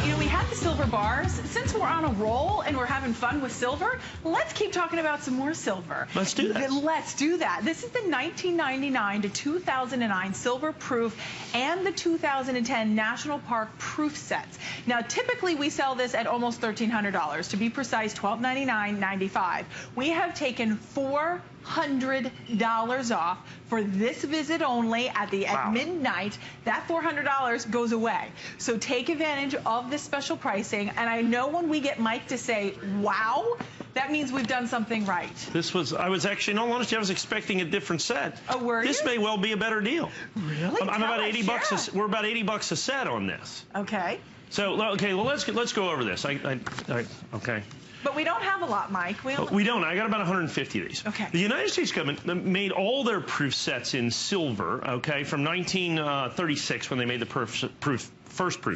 Well, you know, we had the silver bars. Since we're on a roll and we're having fun with silver, let's keep talking about some more silver. Let's do that. Let's do that. This is the 1999 to 2009 silver proof and the 2010 National Park proof sets. Now, typically we sell this at almost $1,300. To be precise, $1,299.95. We have taken $400 off for this visit only at midnight. That $400 goes away. So take advantage of this special pricing. And I know when we get Mike to say, wow, that means we've done something right. I was actually, in all honesty, I was expecting a different set. Oh, were you? This may well be a better deal. Really? I'm about 80 bucks. We're about 80 bucks a set on this. Okay. So, okay, well, let's go over this. Okay. But we don't have a lot, Mike. We don't. I got about 150 of these. Okay. The United States government made all their proof sets in silver, okay, from 1936 when they made the first proof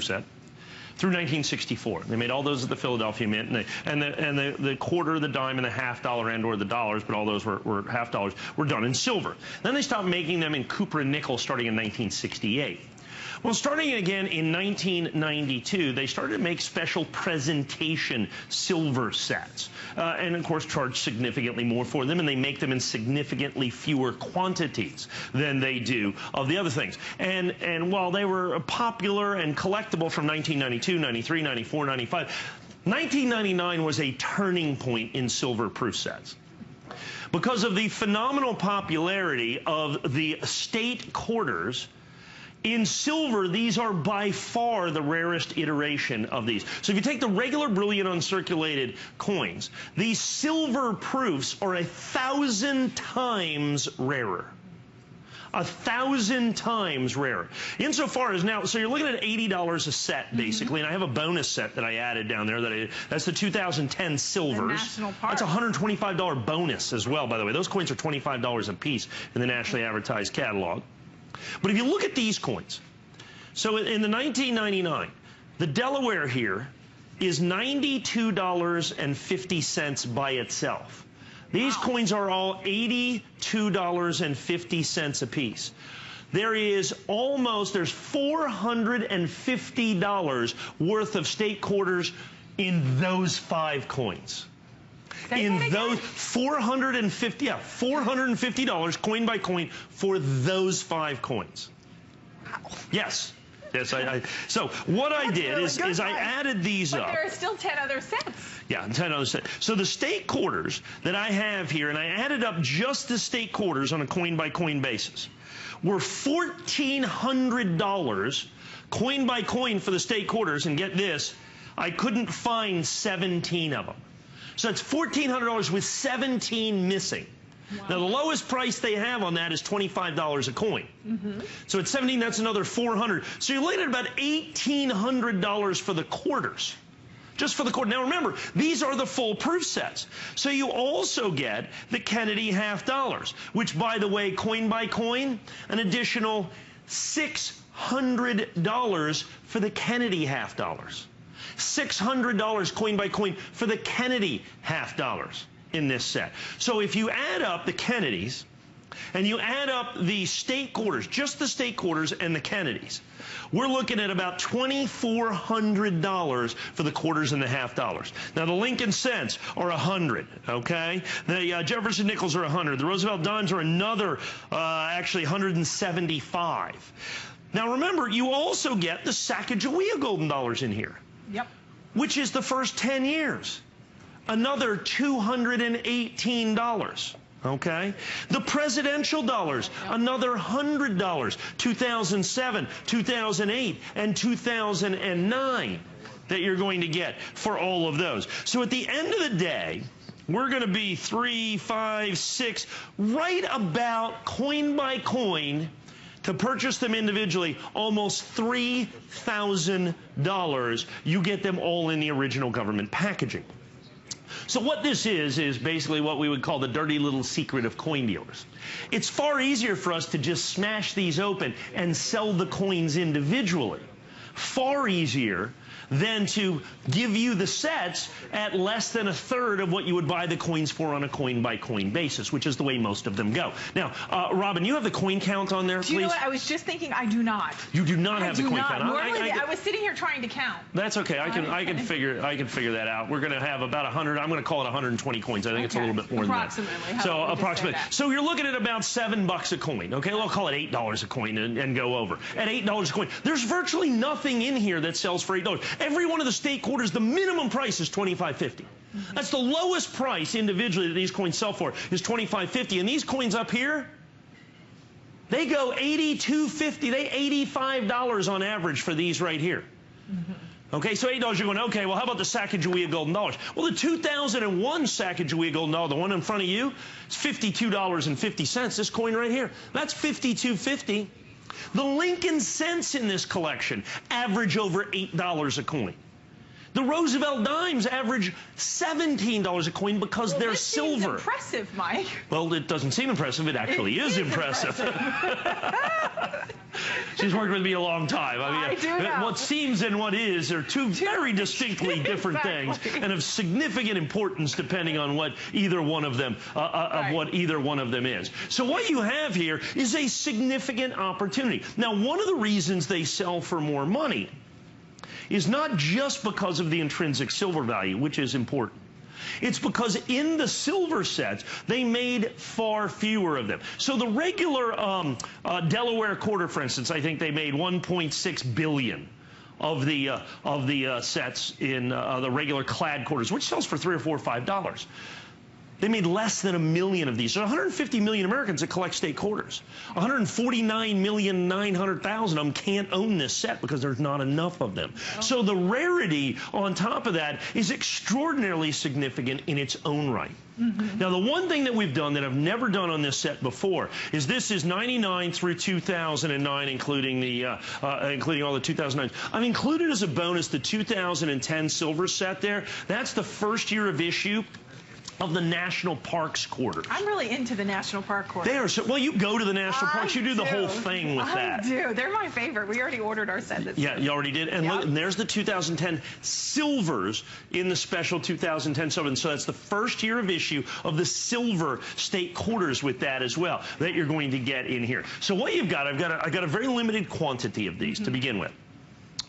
set through 1964. They made all those at the Philadelphia Mint, and the quarter, the dime, and the $half-dollar and/or the dollars, but all those were half dollars, were done in silver. Then they stopped making them in copper and nickel starting in 1968. Well, starting again in 1992, they started to make special presentation silver sets. And, of course, charge significantly more for them, and they make them in significantly fewer quantities than they do of the other things. And while they were popular and collectible from 1992, 93, 94, 95, 1999 was a turning point in silver proof sets. Because of the phenomenal popularity of the state quarters, in silver, these are by far the rarest iteration of these. So if you take the regular brilliant uncirculated coins, these silver proofs are 1,000 times rarer. 1,000 times rarer. Insofar as now, so you're looking at $80 a set, basically, and I have a bonus set that I added down there. That's the 2010 silvers. The National Park. That's a $125 bonus as well, by the way. Those coins are $25 a piece in the nationally advertised catalog. But if you look at these coins, so in the 1999, the Delaware here is $92.50 by itself. These coins are all $82.50 a piece. There's $450 worth of state quarters in those 5 coins. In those $450 coin by coin for those 5 coins. Wow. Yes. So what I did is I added these up. But there are still 10 other sets. Yeah, 10 other sets. So the state quarters that I have here, and I added up just the state quarters on a coin by coin basis, were $1,400 coin by coin for the state quarters. And get this, I couldn't find 17 of them. So it's $1,400 with 17 missing. Wow. Now, the lowest price they have on that is $25 a coin. So at 17, that's another $400. So you're looking at about $1,800 for the quarters. Just for the quarter. Now, remember, these are the full proof sets. So you also get the Kennedy half dollars, which, by the way, coin by coin, an additional $600 for the Kennedy half dollars. $600 coin by coin for the Kennedy half dollars in this set. So if you add up the Kennedys and you add up the state quarters, just the state quarters and the Kennedys, we're looking at about $2,400 for the quarters and the half dollars. Now, the Lincoln cents are 100, okay? The Jefferson nickels are 100. The Roosevelt dimes are another, actually 175. Now, remember, you also get the Sacagawea golden dollars in here. Yep. Which is the first 10 years. Another $218, okay? The presidential dollars, another $100, 2007, 2008, and 2009 that you're going to get for all of those. So at the end of the day, we're going to be 3, 5, 6, right about coin by coin, to purchase them individually, almost $3,000. You get them all in the original government packaging. So what this is basically what we would call the dirty little secret of coin dealers. It's far easier for us to just smash these open and sell the coins individually. Far easier than to give you the sets at less than a third of what you would buy the coins for on a coin-by-coin basis, which is the way most of them go. Now, Robin, you have the coin count on there, please? Do you know what? I was just thinking I do not. You do not have the coin count. Normally, I was sitting here trying to count. That's okay. I can figure that out. We're going to have about 100. I'm going to call it 120 coins. I think it's a little bit more than that. So approximately. So you're looking at about $7 a coin. Okay, well, I'll call it $8 a coin and go over. At $8 a coin, there's virtually nothing in here that sells for $8. Every one of the state quarters, the minimum price is $25.50. That's the lowest price individually that these coins sell for is $25.50. And these coins up here, they go $82.50. They $85 on average for these right here. Okay, so $8, you're going, okay, well, how about the Sacagawea Golden Dollars? Well, the 2001 Sacagawea Golden Dollar, the one in front of you, is $52.50. This coin right here, that's $52.50. The Lincoln cents in this collection average over $8 a coin. The Roosevelt dimes average $17 a coin because they're silver. Seems impressive, Mike. Well, it doesn't seem impressive. It actually is impressive. She's worked with me a long time. I do know. What seems and what is are two very distinctly different things, and of significant importance depending on what either one of them is. So what you have here is a significant opportunity. Now, one of the reasons they sell for more money is not just because of the intrinsic silver value, which is important. It's because in the silver sets, they made far fewer of them. So the regular Delaware quarter, for instance, I think they made 1.6 billion of the sets in the regular clad quarters, which sells for $3 or $4 or $5. They made less than 1 million of these. There are 150 million Americans that collect state quarters. 149,900,000 of them can't own this set because there's not enough of them. Oh. So the rarity on top of that is extraordinarily significant in its own right. Now, the one thing that we've done that I've never done on this set before is this is 99 through 2009, including all the 2009s. I've included as a bonus the 2010 silver set there. That's the first year of issue of the National Parks quarters. I'm really into the National Park quarters. They are so, well, you go to the National Parks, you do the whole thing with that. I do. They're my favorite. We already ordered our set this year. You already did. And look, and there's the 2010 silvers in the special 2010 silver. And so that's the first year of issue of the silver state quarters with that as well that you're going to get in here. So what you've got, I've got a very limited quantity of these to begin with.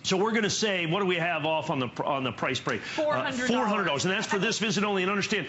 So we're going to say, what do we have off on the price break? $400. And that's for this visit only. And understand,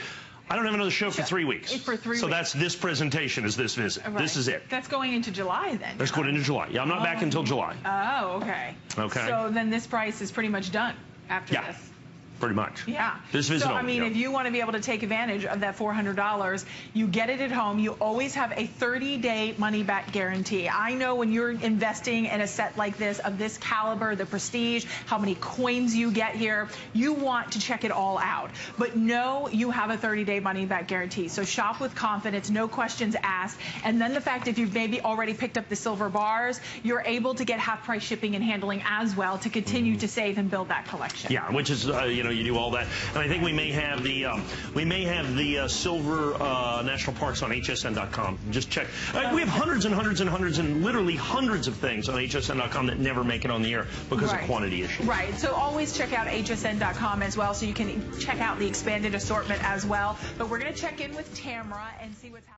I don't have another show for 3 weeks. For 3 weeks. So that's this presentation is this visit. Right. This is it. That's going into July then. That's going into July. Yeah, I'm not back until July. Oh, okay. Okay. So then this price is pretty much done after this. Pretty much. Yeah. This visit I mean, if you want to be able to take advantage of that $400, you get it at home. You always have a 30-day money-back guarantee. I know when you're investing in a set like this, of this caliber, the prestige, how many coins you get here, you want to check it all out. But no, you have a 30-day money-back guarantee. So shop with confidence, no questions asked. And then the fact if you've maybe already picked up the silver bars, you're able to get half-price shipping and handling as well to continue to save and build that collection. Yeah, which is, you do all that. And I think we may have the silver national parks on hsn.com. Just check. We have hundreds and hundreds and hundreds and literally hundreds of things on hsn.com that never make it on the air because of quantity issues. Right. So always check out hsn.com as well, so you can check out the expanded assortment as well. But we're going to check in with Tamara and see what's happening.